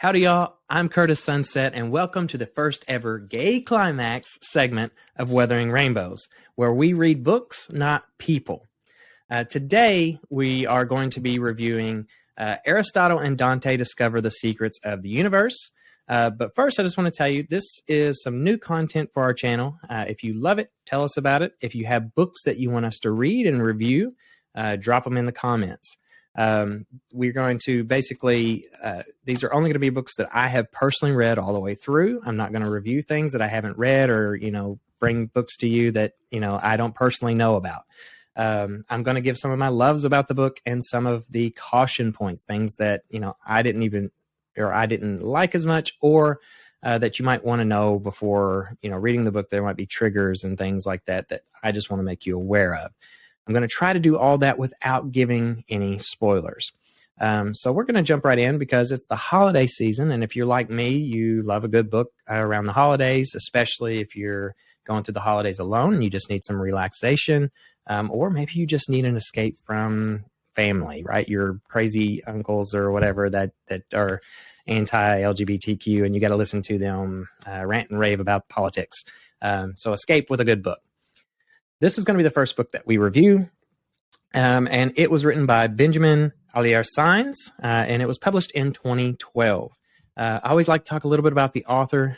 Howdy, y'all. I'm Kurtis Sunset, and welcome to the first ever Gay Climax segment of Weathering Rainbows, where we read books, not people. Today, we are going to be reviewing Aristotle and Dante Discover the Secrets of the Universe. But first, I just want to tell you, this is some new content for our channel. If you love it, tell us about it. If you have books that you want us to read and review, drop them in the comments. We're going to basically, these are only going to be books that I have personally read all the way through. I'm not going to review things that I haven't read or, bring books to you that, I don't personally know about. I'm going to give some of my loves about the book and some of the caution points, things that, I didn't like as much, or that you might want to know before, reading the book. There might be triggers and things like that that I just want to make you aware of. I'm going to try to do all that without giving any spoilers. So we're going to jump right in because it's the holiday season. And if you're like me, you love a good book around the holidays, especially if you're going through the holidays alone and you just need some relaxation, or maybe you just need an escape from family, right? Your crazy uncles or whatever that are anti-LGBTQ, and you got to listen to them rant and rave about politics. So escape with a good book. This is going to be the first book that we review, and it was written by Benjamin Alire Saenz, and it was published in 2012. I always like to talk a little bit about the author.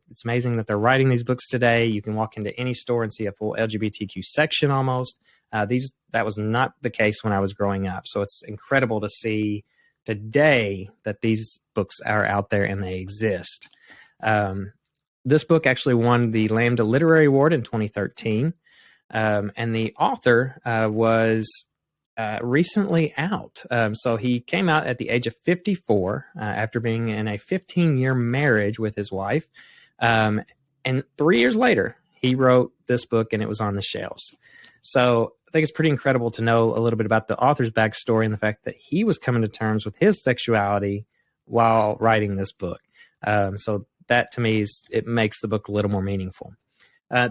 It's amazing that they're writing these books today. You can walk into any store and see a full LGBTQ section almost. That was not the case when I was growing up, so it's incredible to see today that these books are out there and they exist. This book actually won the Lambda Literary Award in 2013. And the author was recently out. So he came out at the age of 54 after being in a 15-year marriage with his wife. And 3 years later, he wrote this book and it was on the shelves. So I think it's pretty incredible to know a little bit about the author's backstory and the fact that he was coming to terms with his sexuality while writing this book. So that to me it makes the book a little more meaningful.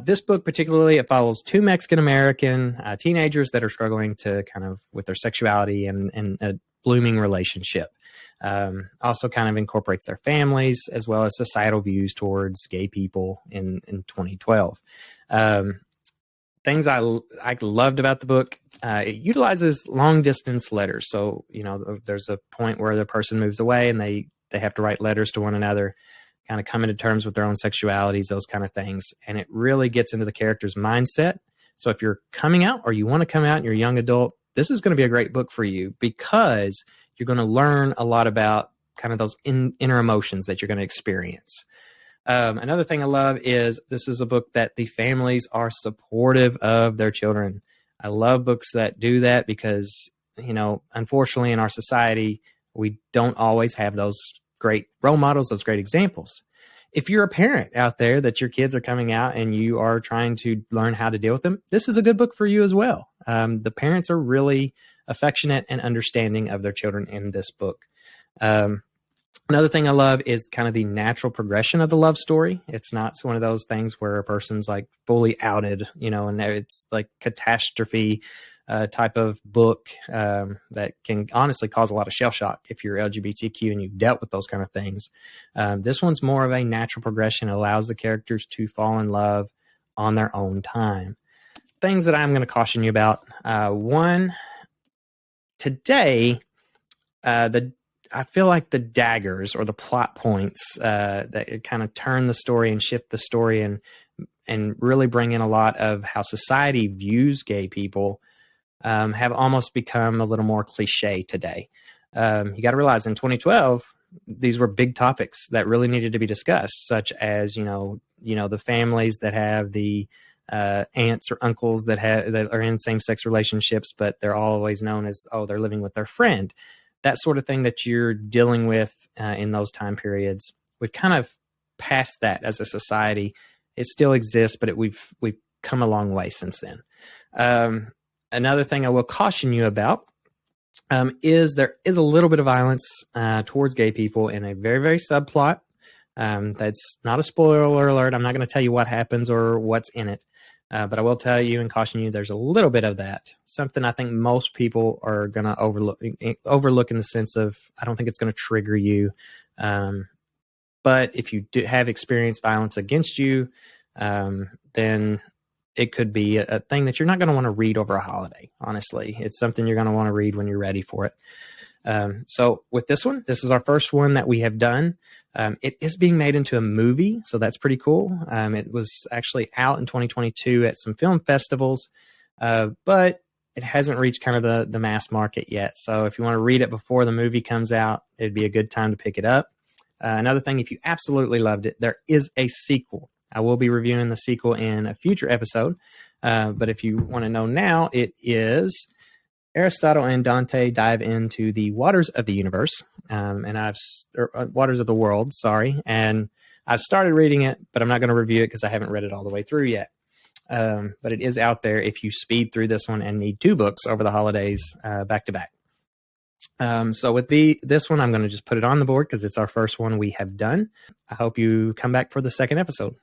This book particularly, it follows two Mexican-American teenagers that are struggling to kind of with their sexuality and a blooming relationship. Also kind of incorporates their families as well as societal views towards gay people in 2012. Things I loved about the book, it utilizes long-distance letters. So, there's a point where the person moves away and they have to write letters to one another, kind of coming to terms with their own sexualities, those kind of things. And it really gets into the character's mindset. So if you're coming out or you want to come out and you're a young adult, this is going to be a great book for you because you're going to learn a lot about kind of those inner emotions that you're going to experience. Another thing I love is this is a book that the families are supportive of their children. I love books that do that because, unfortunately in our society, we don't always have those great role models, those great examples. If you're a parent out there that your kids are coming out and you are trying to learn how to deal with them, this is a good book for you as well. The parents are really affectionate and understanding of their children in this book. Another thing I love is kind of the natural progression of the love story. It's not one of those things where a person's like fully outed, and it's like catastrophe type of book that can honestly cause a lot of shell shock if you're LGBTQ and you've dealt with those kind of things. This one's more of a natural progression. It allows the characters to fall in love on their own time. Things that I'm going to caution you about. One, today, I feel like the daggers or the plot points that kind of turn the story and shift the story and really bring in a lot of how society views gay people have almost become a little more cliche today. You got to realize in 2012, these were big topics that really needed to be discussed, such as, the families that have the aunts or uncles that are in same-sex relationships, but they're always known as, they're living with their friend. That sort of thing that you're dealing with in those time periods. We've kind of passed that as a society. It still exists, but we've come a long way since then. Another thing I will caution you about is there is a little bit of violence towards gay people in a very, very subplot. That's not a spoiler alert. I'm not going to tell you what happens or what's in it. But I will tell you and caution you, there's a little bit of that. Something I think most people are going to overlook in the sense of, I don't think it's going to trigger you. But if you do have experienced violence against you, then it could be a thing that you're not going to want to read over a holiday. Honestly, it's something you're going to want to read when you're ready for it. So with this one, this is our first one that we have done. It is being made into a movie, so that's pretty cool. It was actually out in 2022 at some film festivals, but it hasn't reached kind of the mass market yet. So if you want to read it before the movie comes out, it'd be a good time to pick it up. Another thing, if you absolutely loved it, there is a sequel. I will be reviewing the sequel in a future episode, but if you want to know now, it is Aristotle and Dante Dive into the Waters of the Universe, Waters of the World, sorry. And I've started reading it, but I'm not going to review it because I haven't read it all the way through yet. But it is out there if you speed through this one and need 2 books over the holidays back to back. So with this one, I'm going to just put it on the board because it's our first one we have done. I hope you come back for the second episode.